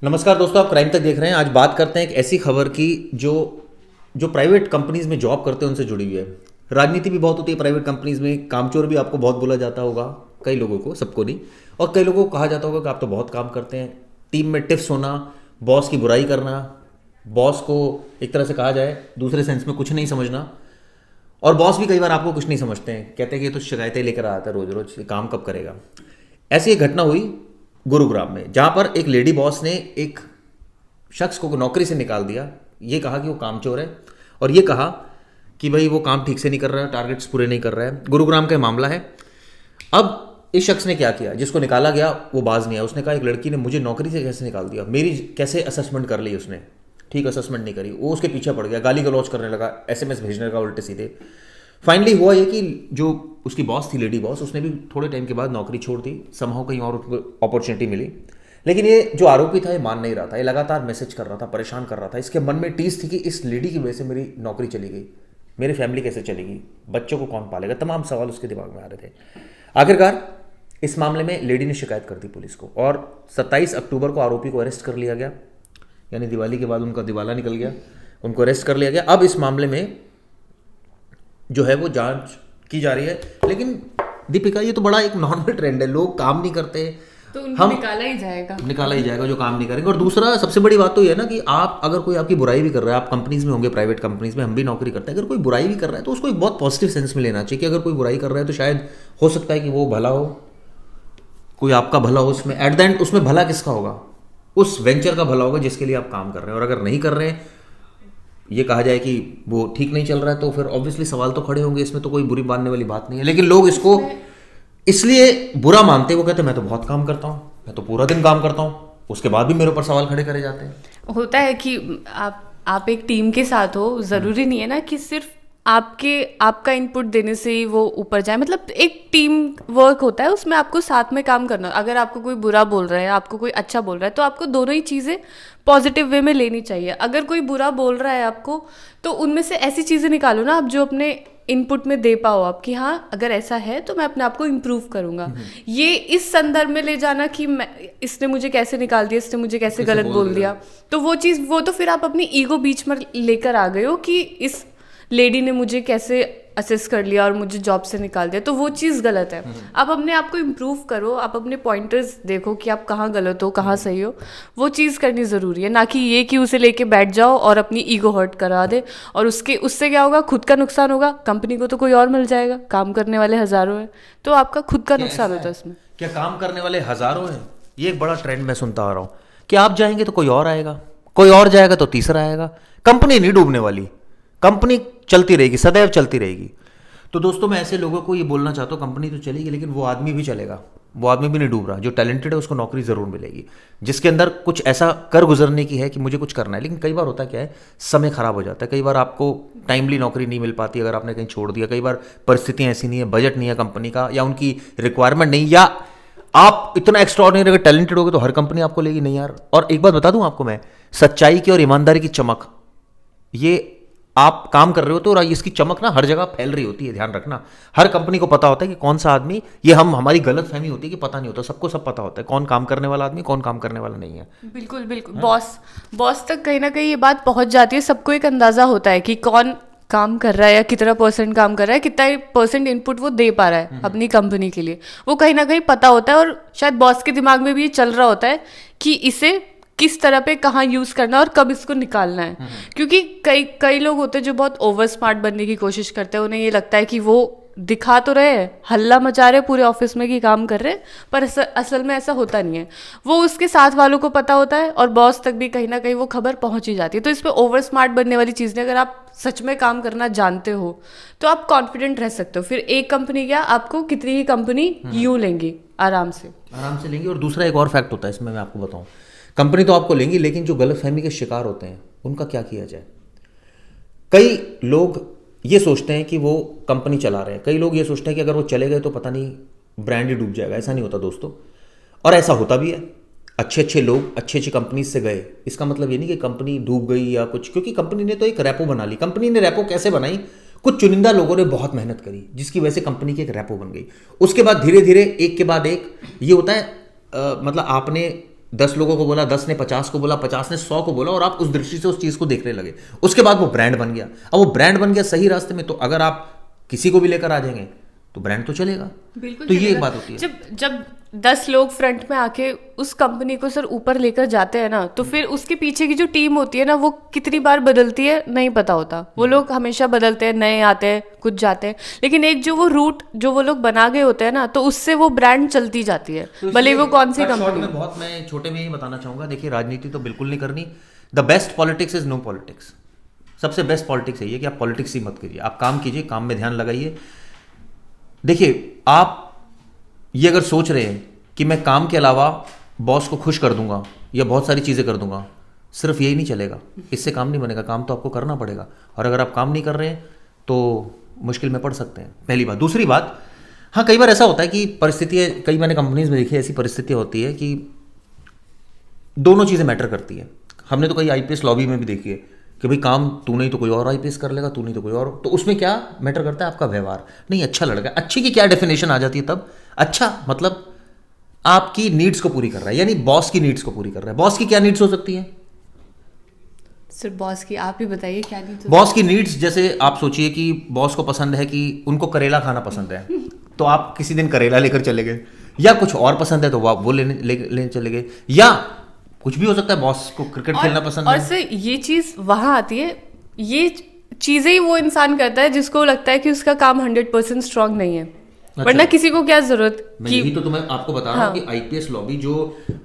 नमस्कार दोस्तों, आप क्राइम तक देख रहे हैं। आज बात करते हैं एक ऐसी खबर की जो जो प्राइवेट कंपनीज में जॉब करते हैं उनसे जुड़ी हुई है। राजनीति भी बहुत होती है प्राइवेट कंपनीज में। कामचोर भी आपको बहुत बोला जाता होगा, कई लोगों को, सबको नहीं। और कई लोगों को कहा जाता होगा कि आप तो बहुत काम करते हैं। टीम में टिप्स होना, बॉस की बुराई करना, बॉस को एक तरह से कहा जाए दूसरे सेंस में कुछ नहीं समझना। और बॉस भी कई बार आपको कुछ नहीं समझते हैं, कहते हैं कि ये तो शिकायतें लेकर आता है रोज रोज, ये काम कब करेगा। ऐसी एक घटना हुई गुरुग्राम में, जहां पर एक लेडी बॉस ने एक शख्स को नौकरी से निकाल दिया। ये कहा कि वो कामचोर है और ये कहा कि भाई वो काम ठीक से नहीं कर रहा है, टारगेट्स पूरे नहीं कर रहा है। गुरुग्राम का मामला है। अब इस शख्स ने क्या किया, जिसको निकाला गया वो बाज नहीं आया। उसने कहा एक लड़की ने मुझे नौकरी से कैसे निकाल दिया, मेरी कैसे असेसमेंट कर ली उसने, ठीक असेसमेंट नहीं करी। वो उसके पीछे पड़ गया, गाली गलौज करने लगा, एसएमएस भेजने लगा उल्टे सीधे। फाइनली हुआ ये कि जो उसकी बॉस थी, लेडी बॉस, उसने भी थोड़े टाइम के बाद नौकरी छोड़ दी। समहाउ कहीं और उसको अपॉर्चुनिटी मिली। लेकिन ये जो आरोपी था ये मान नहीं रहा था, ये लगातार मैसेज कर रहा था, परेशान कर रहा था। इसके मन में टीस थी कि इस लेडी की वजह से मेरी नौकरी चली गई, मेरी फैमिली कैसे चलेगी, बच्चों को कौन पालेगा, तमाम सवाल उसके दिमाग में आ रहे थे। आखिरकार इस मामले में लेडी ने शिकायत कर दी पुलिस को और 27 अक्टूबर को आरोपी को अरेस्ट कर लिया गया। यानी दिवाली के बाद उनका दिवाला निकल गया, उनको अरेस्ट कर लिया गया। अब इस मामले में जो है वो जांच की जा रही है। लेकिन दीपिका, ये तो बड़ा एक नॉर्मल ट्रेंड है, लोग काम नहीं करते तो उनको निकाला ही जाएगा जो काम नहीं करेंगे। और दूसरा सबसे बड़ी बात तो ये है ना कि आप अगर कोई आपकी बुराई भी कर रहा है, आप कंपनीज में होंगे, प्राइवेट कंपनीज में हम भी नौकरी करते हैं, अगर कोई बुराई भी कर रहा है तो उसको एक बहुत पॉजिटिव सेंस में लेना चाहिए कि अगर कोई बुराई कर रहा है तो शायद हो सकता है कि वो भला हो, कोई आपका भला हो उसमें। एट द एंड उसमें भला किसका होगा, उस वेंचर का भला होगा जिसके लिए आप काम कर रहे हैं। और अगर नहीं कर रहे हैं, ये कहा जाए कि वो ठीक नहीं चल रहा है, तो फिर ऑब्वियसली सवाल तो खड़े होंगे। इसमें तो कोई बुरी मानने वाली बात नहीं है। लेकिन लोग इसको इसलिए बुरा मानते हैं, वो कहते हैं मैं तो बहुत काम करता हूँ, मैं तो पूरा दिन काम करता हूँ, उसके बाद भी मेरे ऊपर सवाल खड़े करे जाते हैं। होता है कि आप एक टीम के साथ हो, ज़रूरी नहीं है ना कि सिर्फ आपका इनपुट देने से ही वो ऊपर जाए। मतलब एक टीम वर्क होता है, उसमें आपको साथ में काम करना। अगर आपको कोई बुरा बोल रहा है, आपको कोई अच्छा बोल रहा है, तो आपको दोनों ही चीज़ें पॉजिटिव वे में लेनी चाहिए। अगर कोई बुरा बोल रहा है आपको, तो उनमें से ऐसी चीज़ें निकालो ना आप जो अपने इनपुट में दे पाओ आप, कि हाँ अगर ऐसा है तो मैं अपने आप को इम्प्रूव करूँगा। ये इस संदर्भ में ले जाना कि इसने मुझे कैसे निकाल दिया, इसने मुझे कैसे गलत बोल दिया, तो वो तो फिर आप अपनी ईगो बीच में लेकर आ गए हो कि इस लेडी ने मुझे कैसे असेस कर लिया और मुझे जॉब से निकाल दिया, तो वो चीज़ गलत है। आप अपने आप को इम्प्रूव करो, आप अपने पॉइंटर्स देखो कि आप कहाँ गलत हो, कहाँ सही हो। वो चीज़ करनी ज़रूरी है, ना कि ये कि उसे लेके बैठ जाओ और अपनी ईगो हर्ट करा दे। और उससे क्या होगा, खुद का नुकसान होगा, कंपनी को तो कोई और मिल जाएगा। काम करने वाले हज़ारों हैं, तो आपका खुद का नुकसान होता है इसमें। क्या काम करने वाले हज़ारों हैं? ये एक बड़ा ट्रेंड मैं सुनता आ रहा हूँ कि आप जाएंगे तो कोई और आएगा, कोई और जाएगा तो तीसरा आएगा। कंपनी नहीं डूबने वाली, कंपनी चलती रहेगी, सदैव चलती रहेगी। तो दोस्तों, मैं ऐसे लोगों को ये बोलना चाहता हूँ, कंपनी तो चलेगी लेकिन वो आदमी भी चलेगा, वो आदमी भी नहीं डूब रहा। जो टैलेंटेड है उसको नौकरी ज़रूर मिलेगी, जिसके अंदर कुछ ऐसा कर गुजरने की है कि मुझे कुछ करना है। लेकिन कई बार होता क्या है, समय खराब हो जाता है। कई बार आपको टाइमली नौकरी नहीं मिल पाती अगर आपने कहीं छोड़ दिया। कई बार परिस्थितियाँ ऐसी नहीं है, बजट नहीं है कंपनी का, या उनकी रिक्वायरमेंट नहीं, या आप इतना एक्स्ट्राऑर्डिनरी अगर टैलेंटेड होगे तो हर कंपनी आपको लेगी नहीं यार। और एक बात बता दूं आपको मैं, सच्चाई की और ईमानदारी की चमक, ये आप काम कर रहे हो तो इसकी चमक ना हर जगह फैल रही होती है। ध्यान रखना, हर कंपनी को पता होता है कि कौन सा आदमी, ये हमारी गलत फहमी होती है कि पता नहीं होता, सबको सब पता होता है कौन काम करने वाला आदमी, कौन काम करने वाला नहीं है। बिल्कुल बिल्कुल। बॉस तक कहीं ना कहीं ये बात पहुंच जाती है। सबको एक अंदाजा होता है कि कौन काम कर रहा है, या कितना परसेंट काम कर रहा है, कितना परसेंट इनपुट वो दे पा रहा है अपनी कंपनी के लिए, वो कहीं ना कहीं पता होता है। और शायद बॉस के दिमाग में भी ये चल रहा होता है कि इसे किस तरह पे कहाँ यूज़ करना है और कब इसको निकालना है। क्योंकि कई लोग होते हैं जो बहुत ओवर स्मार्ट बनने की कोशिश करते हैं। उन्हें ये लगता है कि वो दिखा तो रहे हैं, हल्ला मचा रहे पूरे ऑफिस में कि काम कर रहे हैं, पर असल में ऐसा होता नहीं है। वो उसके साथ वालों को पता होता है और बॉस तक भी कहीं ना कहीं वो खबर पहुंच ही जाती है। तो इस पर ओवर स्मार्ट बनने वाली चीज़ नहीं। अगर आप सच में काम करना जानते हो तो आप कॉन्फिडेंट रह सकते हो। फिर एक कंपनी क्या, आपको कितनी ही कंपनी यूँ लेंगी, आराम से लेंगी। और दूसरा एक और फैक्ट होता है इसमें, मैं आपको बताऊं, कंपनी तो आपको लेंगी लेकिन जो गलतफहमी के शिकार होते हैं उनका क्या किया जाए। कई लोग ये सोचते हैं कि वो कंपनी चला रहे हैं, कई लोग ये सोचते हैं कि अगर वो चले गए तो पता नहीं ब्रांड ही डूब जाएगा। ऐसा नहीं होता दोस्तों, और ऐसा होता भी है। अच्छे लोग अच्छी कंपनीज से गए, इसका मतलब ये नहीं कि कंपनी डूब गई या कुछ, क्योंकि कंपनी ने तो एक रैपो बना ली। कंपनी ने रैपो कैसे बनाई, कुछ चुनिंदा लोगों ने बहुत मेहनत करी जिसकी वजह से कंपनी की एक रैपो बन गई। उसके बाद धीरे धीरे एक के बाद एक ये होता है, मतलब आपने 10 लोगों को बोला, 10 ने 50 को बोला, 50 ने 100 को बोला, और आप उस दृष्टि से उस चीज़ को देखने लगे। उसके बाद वो ब्रांड बन गया। अब वो ब्रांड बन गया सही रास्ते में, तो अगर आप किसी को भी लेकर आ जाएंगे तो ब्रांड तो चलेगा। बिल्कुल तो ये चलेगा। एक बात होती है। जब 10 लोग फ्रंट में आके उस कंपनी को सर ऊपर लेकर जाते हैं ना, तो फिर उसके पीछे की जो टीम होती है ना, वो कितनी बार बदलती है नहीं पता होता। वो लोग हमेशा बदलते हैं, नए आते हैं, कुछ जाते हैं, लेकिन एक जो वो रूट जो वो लोग बना गए होते हैं ना, तो उससे वो ब्रांड चलती जाती है, तो भले वो कौन सी शॉर्ट कंपनी। में बहुत मैं छोटे में ही बताना चाहूंगा, देखिए राजनीति तो बिल्कुल नहीं करनी। The best politics is no politics. सबसे बेस्ट पॉलिटिक्स यही है कि आप पॉलिटिक्स ही मत कीजिए, आप काम कीजिए, काम में ध्यान लगाइए। देखिए, आप ये अगर सोच रहे हैं कि मैं काम के अलावा बॉस को खुश कर दूंगा या बहुत सारी चीज़ें कर दूंगा, सिर्फ यही नहीं चलेगा, इससे काम नहीं बनेगा। काम तो आपको करना पड़ेगा, और अगर आप काम नहीं कर रहे हैं तो मुश्किल में पड़ सकते हैं, पहली बात। दूसरी बात, हाँ कई बार ऐसा होता है कि परिस्थितियाँ, कई मैंने कंपनीज में देखी ऐसी परिस्थितियाँ होती है कि दोनों चीज़ें मैटर करती है। हमने तो कई आईपीएस लॉबी में भी देखी है कि भाई काम तू नहीं तो कोई और आईपीएस कर लेगा, तू नहीं तो कोई और। तो उसमें क्या मैटर करता है? आपका व्यवहार। नहीं, अच्छा लड़का, अच्छे की क्या डेफिनेशन आ जाती है तब? अच्छा मतलब आपकी नीड्स को पूरी कर रहा है, यानी बॉस की नीड्स को पूरी कर रहा है। बॉस की क्या नीड्स हो सकती है? सिर्फ बॉस की आप ही बताइए क्या नहीं। बॉस की नीड्स, जैसे आप सोचिए कि बॉस को पसंद है कि उनको करेला खाना पसंद है, तो आप किसी दिन करेला लेकर चले गए, या कुछ और पसंद है तो वो लेने चले गए, या कुछ भी हो सकता है, बॉस को क्रिकेट खेलना पसंद और है। से ये चीज वहां आती है, ये चीजें ही वो इंसान करता है जिसको लगता है कि उसका काम 100% स्ट्रांग नहीं है। वरना किसी को क्या जरूरत मैं कि यही तो तुम्हें आपको बता रहा हूँ कि आईपीएस लॉबी जो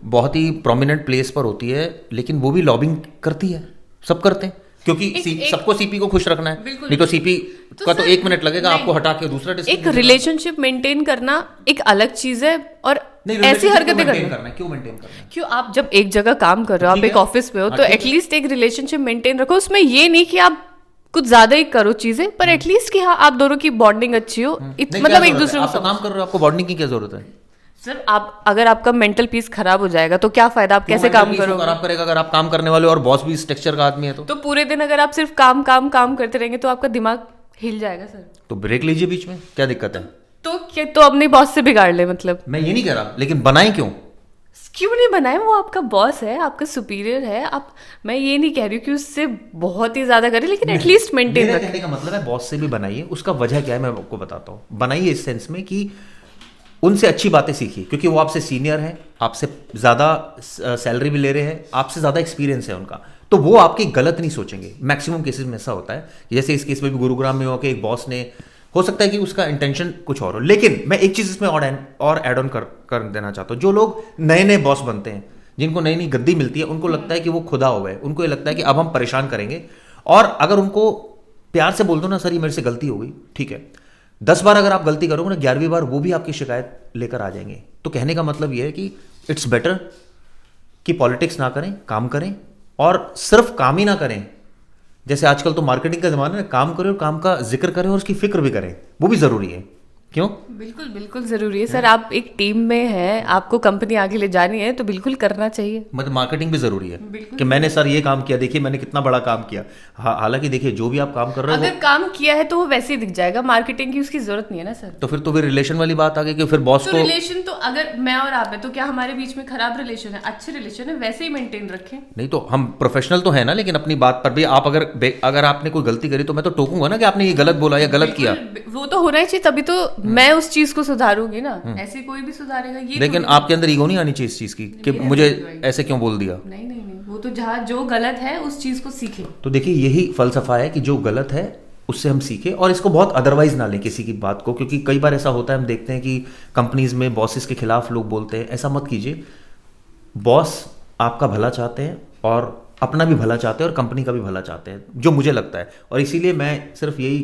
बहुत ही प्रोमिनेंट प्लेस पर होती है, लेकिन वो भी लॉबिंग करती है, सब करते हैं, क्योंकि सबको सीपी को खुश रखना है। नहीं तो सीपी का तो 1 मिनट लगेगा आपको हटा के दूसरा एक रिलेशनशिप मेंटेन करना एक अलग चीज है, और ऐसी हरकतें करना। क्यों मेंटेन करना है? क्यों आप जब एक जगह काम कर रहे हो, आप एक ऑफिस में हो, तो एटलीस्ट एक रिलेशनशिप मेंटेन रखो। उसमें ये नहीं कि आप कुछ ज्यादा ही करो चीजें, पर एटलीस्ट कि हाँ आप दोनों की बॉन्डिंग अच्छी हो, मतलब एक दूसरे आप तो काम कर रहे हो, आपको बॉन्डिंग की क्या जरूरत है? सर आप अगर आपका मेंटल पीस खराब हो जाएगा तो क्या फायदा, आप कैसे काम करोगे? खराब करेगा अगर आप काम करने वाले हो और बॉस भी इस टेक्सचर का आदमी है तो पूरे दिन अगर आप सिर्फ काम काम काम करते रहेंगे तो आपका दिमाग हिल जाएगा सर। तो ब्रेक लीजिए बीच में, क्या दिक्कत है? तो अपने बॉस से बिगाड़ ले, मतलब मैं ये नहीं कह रहा, लेकिन बनाए क्यों नहीं बनाए? वो आपका बॉस है, आपका सुपीरियर है। आप, मैं ये नहीं कह रही हूँ कि उससे बहुत ही ज्यादा करे, लेकिन एटलीस्ट मेंटेन मेरा रखें। कहने का मतलब है बॉस से भी बनाइए। उसका वजह क्या है मैं आपको बताता हूँ। बनाइए इस सेंस में कि उनसे अच्छी बातें सीखिए, क्योंकि वो आपसे सीनियर है, आपसे ज़्यादा सैलरी भी ले रहे हैं, आपसे ज़्यादा एक्सपीरियंस है उनका, तो वो आपकी गलत नहीं सोचेंगे। मैक्सिमम केसेस में ऐसा होता है, जैसे इस केस में भी गुरुग्राम में हो कि एक बॉस ने, हो सकता है कि उसका इंटेंशन कुछ और हो, लेकिन मैं एक चीज़ इसमें और ऐड ऑन कर देना चाहता हूँ। जो लोग नए नए बॉस बनते हैं, जिनको नई नई गद्दी मिलती है, उनको लगता है कि वो खुदा हो गए, उनको ये लगता है कि अब हम परेशान करेंगे। और अगर उनको प्यार से बोल दो ना, सर ये मेरे से गलती हो गई, ठीक है, 10 बार अगर आप गलती करोगे ना, 11वीं बार वो भी आपकी शिकायत लेकर आ जाएंगे। तो कहने का मतलब ये है कि इट्स बेटर कि पॉलिटिक्स ना करें, काम करें, और सिर्फ काम ही ना करें। जैसे आजकल तो मार्केटिंग का जमाना है, काम करें और काम का जिक्र करें और उसकी फिक्र भी करें, वो भी ज़रूरी है। क्यों? बिल्कुल बिल्कुल जरूरी है सर। आप एक टीम में हैं, आपको कंपनी आगे ले जानी है, तो बिल्कुल करना चाहिए। मतलब मार्केटिंग भी जरूरी है कि मैंने सर ये काम किया, देखिए मैंने कितना बड़ा काम किया। हालांकि देखिए जो भी आप काम कर रहे हो, अगर काम किया है तो वो वैसे ही दिख जाएगा, मार्केटिंग की उसकी जरूरत नहीं है ना सर। तो फिर रिलेशन वाली बात आ गई कि फिर बॉस तो को रिलेशन तो अगर मैं और आप है तो क्या हमारे बीच में खराब रिलेशन है? अच्छे रिलेशन है, वैसे ही मेंटेन रखें। नहीं, तो हम प्रोफेशनल तो है ना, लेकिन अपनी बात पर भी आप अगर आपने कोई गलती करी तो मैं तो टोकूंगा ना कि आपने ये गलत बोला या गलत किया। वो तो होना ही चाहिए, तभी तो मैं उस चीज को सुधारूंगी ना। ऐसे कोई भी सुधारेगा ये लेकिन आपके अंदर ईगो नहीं आनी चाहिए इस चीज की कि मुझे ऐसे क्यों बोल दिया। नहीं नहीं नहीं, वो तो जहाँ जो गलत है उस चीज को सीखे। तो देखिए यही फलसफा है कि जो गलत है उससे हम सीखें, और इसको बहुत अदरवाइज ना लें किसी की बात को, क्योंकि कई बार ऐसा होता है, हम देखते हैं कि कंपनीज में बॉसेस के खिलाफ लोग बोलते हैं। ऐसा मत कीजिए। बॉस आपका भला चाहते हैं और अपना भी भला चाहते हैं और कंपनी का भी भला चाहते हैं, जो मुझे लगता है। और इसीलिए मैं सिर्फ यही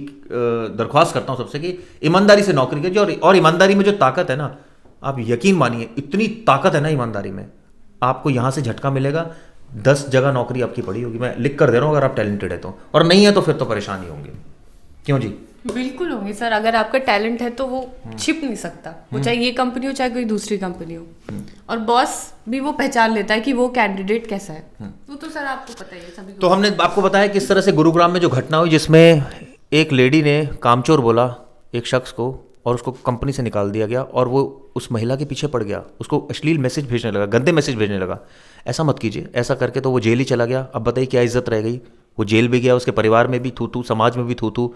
दरख्वास्त करता हूं सबसे कि ईमानदारी से नौकरी कीजिए। और ईमानदारी में जो ताकत है ना, आप यकीन मानिए, इतनी ताकत है ना ईमानदारी में, आपको यहाँ से झटका मिलेगा, 10 जगह नौकरी आपकी पड़ी होगी। मैं लिख कर दे रहा हूँ, अगर आप टैलेंटेड है तो, और नहीं है तो फिर तो परेशानी होंगे। क्यों जी? बिल्कुल होंगे सर। अगर आपका टैलेंट है तो वो छिप नहीं सकता, वो चाहे ये कंपनी हो चाहे कोई दूसरी कंपनी हो। और बॉस भी वो पहचान लेता है कि वो कैंडिडेट कैसा है। वो तो सर आपको पता ही है सभी को। तो हमने आपको बताया किस तरह से गुरुग्राम में जो घटना हुई, जिसमें एक लेडी ने कामचोर बोला एक शख्स को, और उसको कंपनी से निकाल दिया गया और वो उस महिला के पीछे पड़ गया, उसको अश्लील मैसेज भेजने लगा, गंदे मैसेज भेजने लगा। ऐसा मत कीजिए, ऐसा करके तो वो जेल ही चला गया। अब बताइए क्या इज्जत रह गई, वो जेल भी गया, उसके परिवार में भी थू थू, समाज में भी थू थू।